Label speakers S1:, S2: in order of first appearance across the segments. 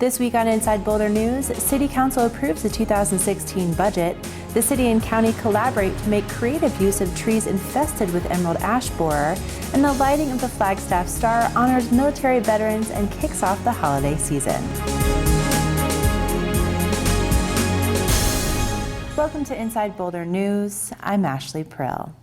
S1: This week on Inside Boulder News, City Council approves the 2016 budget. The city and county collaborate to make creative use of trees infested with emerald ash borer, and the lighting of the Flagstaff Star honors military veterans and kicks off the holiday season. Welcome to Inside Boulder News. I'm Ashley Prill.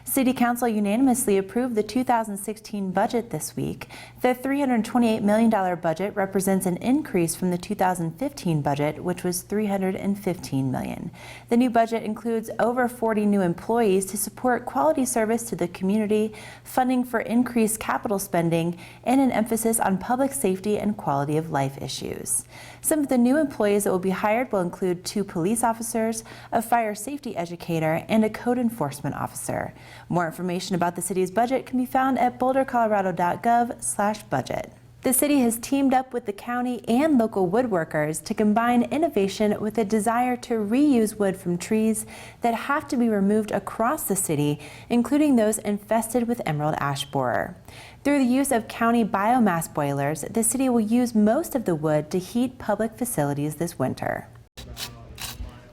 S1: City Council unanimously approved the 2016 budget this week. The $328 million budget represents an increase from the 2015 budget, which was $315 million. The new budget includes over 40 new employees to support quality service to the community, funding for increased capital spending, and an emphasis on public safety and quality of life issues. Some of the new employees that will be hired will include 2 police officers, a fire safety educator, and a code enforcement officer. More information about the city's budget can be found at bouldercolorado.gov/budget. The city has teamed up with the county and local woodworkers to combine innovation with a desire to reuse wood from trees that have to be removed across the city, including those infested with emerald ash borer. Through the use of county biomass boilers, the city will use most of the wood to heat public facilities this winter.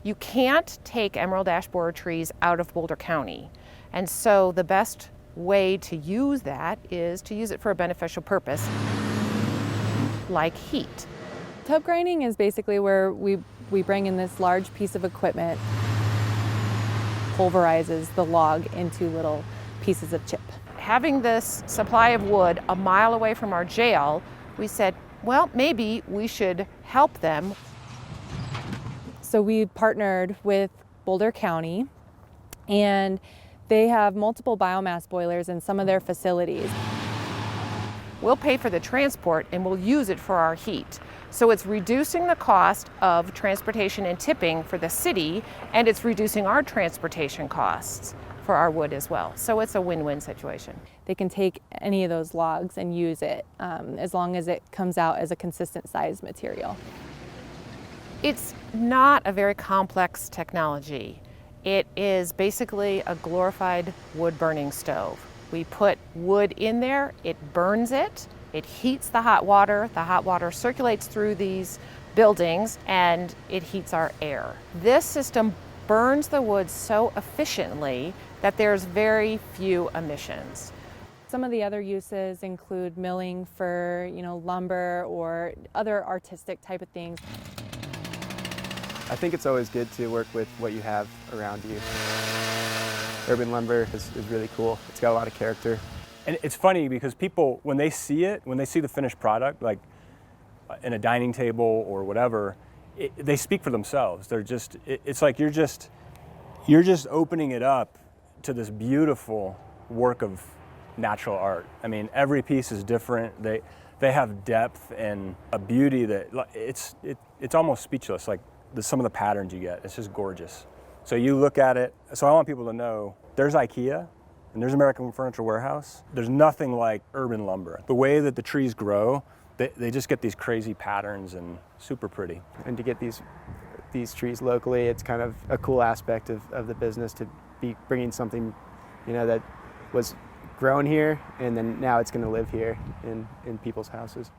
S2: You can't take emerald ash borer trees out of Boulder County, and so the best way to use that is to use it for a beneficial purpose, like heat.
S3: Tub grinding is basically where we bring in this large piece of equipment, pulverizes the log into little pieces of chip.
S2: Having this supply of wood a mile away from our jail, we said, well, maybe we should help them.
S3: So we partnered with Boulder County, and they have multiple biomass boilers in some of their facilities.
S2: We'll pay for the transport and we'll use it for our heat. So it's reducing the cost of transportation and tipping for the city, and it's reducing our transportation costs for our wood as well. So it's a win-win situation.
S3: They can take any of those logs and use it as long as it comes out as a consistent size material.
S2: It's not a very complex technology. It is basically a glorified wood burning stove. We put wood in there, it burns it, it heats the hot water circulates through these buildings, and it heats our air. This system burns the wood so efficiently that there's very few emissions.
S3: Some of the other uses include milling for, lumber or other artistic type of things.
S4: I think it's always good to work with what you have around you. Urban lumber is really cool. It's got a lot of character.
S5: And it's funny because people, when they see the finished product, like in a dining table or whatever, they speak for themselves. It's like you're just opening it up to this beautiful work of natural art. I mean, every piece is different. They have depth and a beauty that it's almost speechless. Like some of the patterns you get, it's just gorgeous. So you look at it, so I want people to know there's IKEA and there's American Furniture Warehouse. There's nothing like urban lumber. The way that the trees grow, they just get these crazy patterns and super pretty.
S4: And to get these trees locally, it's kind of a cool aspect of the business to be bringing something, that was grown here and then now it's going to live here in people's houses.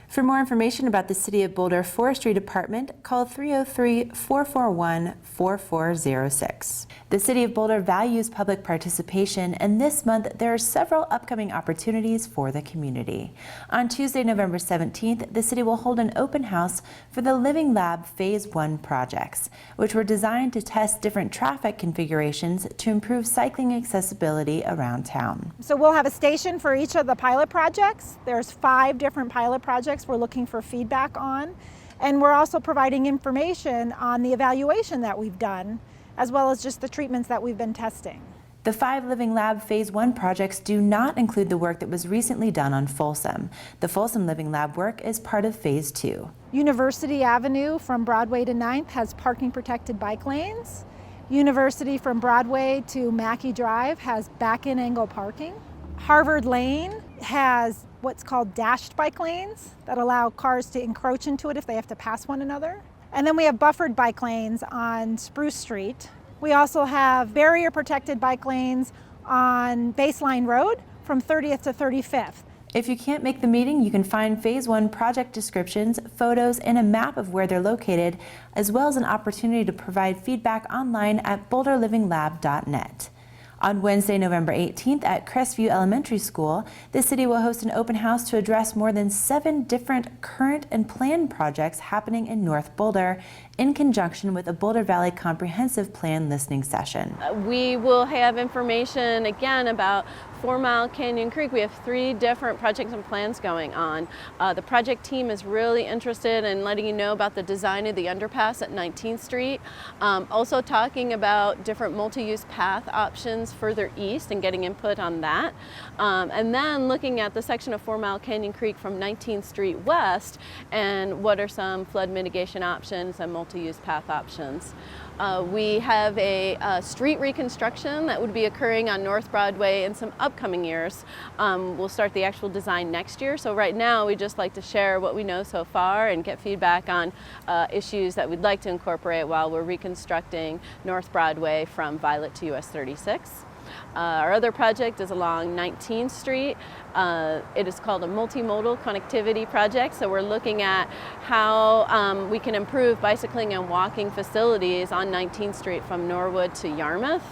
S1: For more information about the City of Boulder Forestry Department, call 303-441-4406. The City of Boulder values public participation, and this month there are several upcoming opportunities for the community. On Tuesday, November 17th, the city will hold an open house for the Living Lab Phase 1 projects, which were designed to test different traffic configurations to improve cycling accessibility around town.
S6: So we'll have a station for each of the pilot projects. There's 5 different pilot projects we're looking for feedback on, and we're also providing information on the evaluation that we've done, as well as just the treatments that we've been testing.
S1: The 5 Living Lab Phase 1 projects do not include the work that was recently done on Folsom. The Folsom Living Lab work is part of Phase 2.
S6: University Avenue from Broadway to 9th has parking protected bike lanes. University from Broadway to Mackey Drive has back-in angle parking. Harvard Lane has what's called dashed bike lanes that allow cars to encroach into it if they have to pass one another. And then we have buffered bike lanes on Spruce Street. We also have barrier protected bike lanes on Baseline Road from 30th to 35th.
S1: If you can't make the meeting, you can find Phase 1 project descriptions, photos, and a map of where they're located, as well as an opportunity to provide feedback online at boulderlivinglab.net. On Wednesday, November 18th at Crestview Elementary School, the city will host an open house to address more than 7 different current and planned projects happening in North Boulder in conjunction with a Boulder Valley Comprehensive Plan listening session.
S7: We will have information again about 4 Mile Canyon Creek. We have 3 different projects and plans going on. The project team is really interested in letting you know about the design of the underpass at 19th Street. Also talking about different multi-use path options further east and getting input on that. And then looking at the section of 4 Mile Canyon Creek from 19th Street west and what are some flood mitigation options and multi-use path options. We have a street reconstruction that would be occurring on North Broadway in some upcoming years. We'll start the actual design next year. So right now we just like to share what we know so far and get feedback on issues that we'd like to incorporate while we're reconstructing North Broadway from Violet to US 36. Our other project is along 19th Street. It is called a multimodal connectivity project. So we're looking at how we can improve bicycling and walking facilities on 19th Street from Norwood to Yarmouth.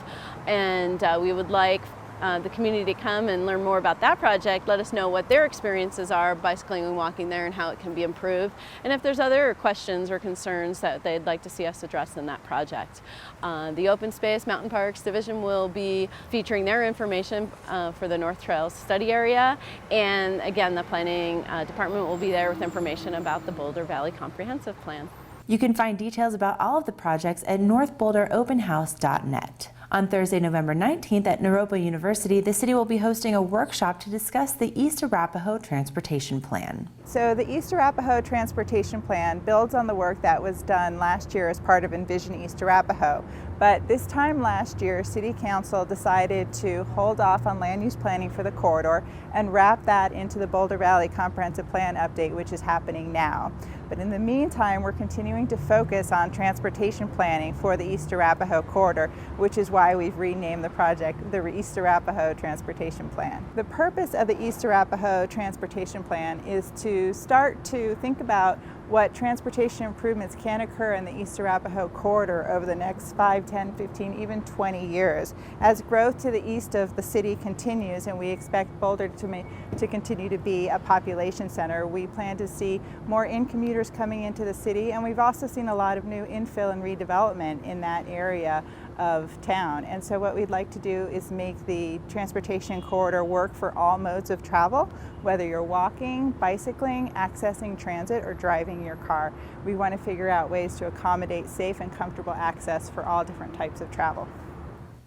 S7: And we would like the community to come and learn more about that project, let us know what their experiences are bicycling and walking there and how it can be improved, and if there's other questions or concerns that they'd like to see us address in that project. The Open Space Mountain Parks Division will be featuring their information for the North Trails study area, and again the Planning Department will be there with information about the Boulder Valley Comprehensive Plan.
S1: You can find details about all of the projects at northboulderopenhouse.net. On Thursday, November 19th at Naropa University, the city will be hosting a workshop to discuss the East Arapahoe Transportation Plan.
S8: So the East Arapahoe Transportation Plan builds on the work that was done last year as part of Envision East Arapahoe. But this time last year, City Council decided to hold off on land use planning for the corridor and wrap that into the Boulder Valley Comprehensive Plan update, which is happening now. But in the meantime, we're continuing to focus on transportation planning for the East Arapahoe corridor, which is why we've renamed the project the East Arapahoe Transportation Plan. The purpose of the East Arapahoe Transportation Plan is to start to think about what transportation improvements can occur in the East Arapahoe corridor over the next 5, 10, 15, even 20 years. As growth to the east of the city continues and we expect Boulder to continue to be a population center, we plan to see more in-commuters coming into the city, and we've also seen a lot of new infill and redevelopment in that area of town. And so what we'd like to do is make the transportation corridor work for all modes of travel, whether you're walking, bicycling, accessing transit, or driving your car. We want to figure out ways to accommodate safe and comfortable access for all different types of travel.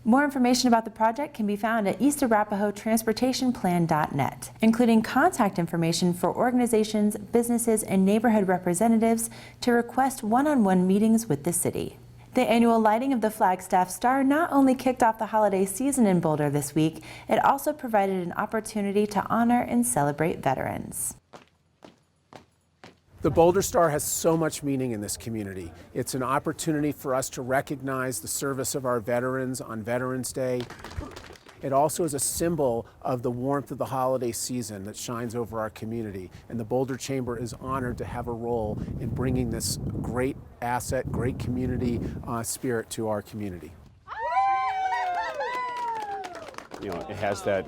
S1: More information about the project can be found at eastarapahoetransportationplan.net, including contact information for organizations, businesses, and neighborhood representatives to request one-on-one meetings with the city. The annual lighting of the Flagstaff Star not only kicked off the holiday season in Boulder this week, it also provided an opportunity to honor and celebrate veterans.
S9: The Boulder Star has so much meaning in this community. It's an opportunity for us to recognize the service of our veterans on Veterans Day. It also is a symbol of the warmth of the holiday season that shines over our community. And the Boulder Chamber is honored to have a role in bringing this great asset, great community spirit to our community.
S10: You know, it has that,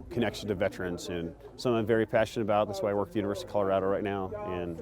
S10: connection to veterans, and something I'm very passionate about. That's why I work at the University of Colorado right now, and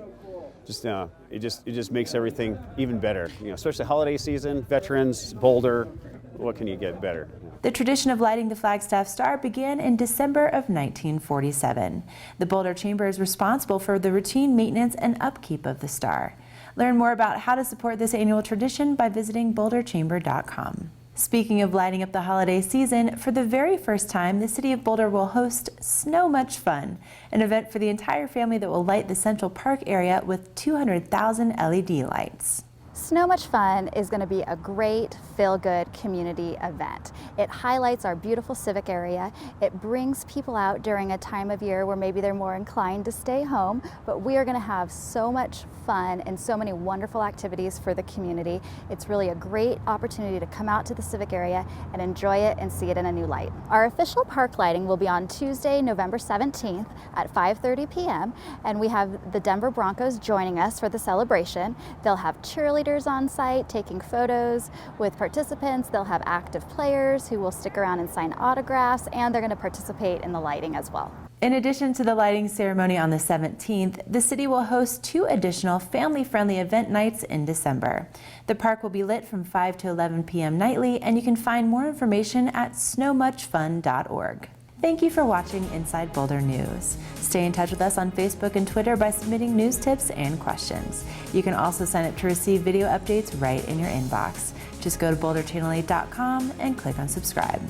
S10: it just makes everything even better. Especially holiday season, veterans, Boulder. What can you get better?
S1: The tradition of lighting the Flagstaff Star began in December of 1947. The Boulder Chamber is responsible for the routine maintenance and upkeep of the star. Learn more about how to support this annual tradition by visiting boulderchamber.com. Speaking of lighting up the holiday season, for the very first time, the City of Boulder will host Snow Much Fun, an event for the entire family that will light the Central Park area with 200,000 LED lights.
S11: Snow Much Fun is going to be a great feel-good community event. It highlights our beautiful civic area. It brings people out during a time of year where maybe they're more inclined to stay home, but we are going to have so much fun and so many wonderful activities for the community. It's really a great opportunity to come out to the civic area and enjoy it and see it in a new light. Our official park lighting will be on Tuesday, November 17th at 5:30 p.m. and we have the Denver Broncos joining us for the celebration. They'll have cheerleaders on site taking photos with participants. They'll have active players who will stick around and sign autographs, and they're going to participate in the lighting as well.
S1: In addition to the lighting ceremony on the 17th, the city will host 2 additional family-friendly event nights in December. The park will be lit from 5 to 11 p.m. nightly, and you can find more information at snowmuchfun.org. Thank you for watching Inside Boulder News. Stay in touch with us on Facebook and Twitter by submitting news tips and questions. You can also sign up to receive video updates right in your inbox. Just go to boulderchannel8.com and click on subscribe.